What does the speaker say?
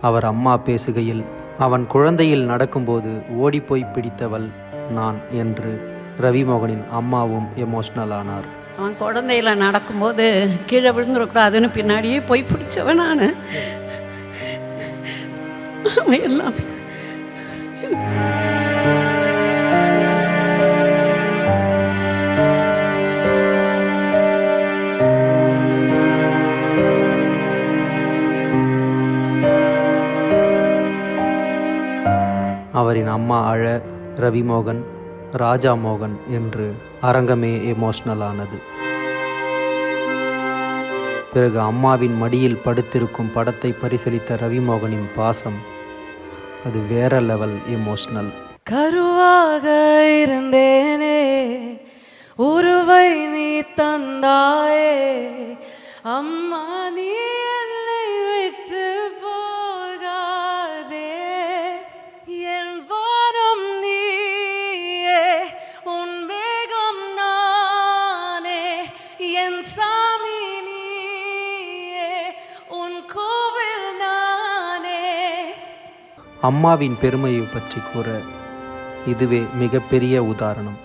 அவர் அம்மா பேசுகையில், அவன் குழந்தையில் நடக்கும்போது ஓடிப்போய் பிடித்தவள் நான் என்று ரவிமோகனின் அம்மாவும் எமோஷ்னல் ஆனார். அவன் குழந்தையில நடக்கும்போது கீழே விழுந்துடக்கூடாதுன்னு பின்னாடியே போய் பிடிச்சவன் நான். அவன் எல்லாமே அவரின் அம்மா அழ, ரவிமோகன், ராஜா மோகன் என்று அரங்கமே எமோஷ்னல் ஆனது. பிறகு அம்மாவின் மடியில் படுத்திருக்கும் படத்தை பரிசீலித்த ரவிமோகனின் பாசம் அது வேற லெவல் எமோஷ்னல். கருவாக இருந்தேனே, உருவை நீ தந்தாயே, அம்மா நீ என்னை விட்டு போகாதே, என் வானம் நீயே, உன் வேகம் நானே, என் சாமி நீயே, உன் கோவில் நானே. அம்மாவின் பெருமையை பற்றி கூற இதுவே மிகப்பெரிய உதாரணம்.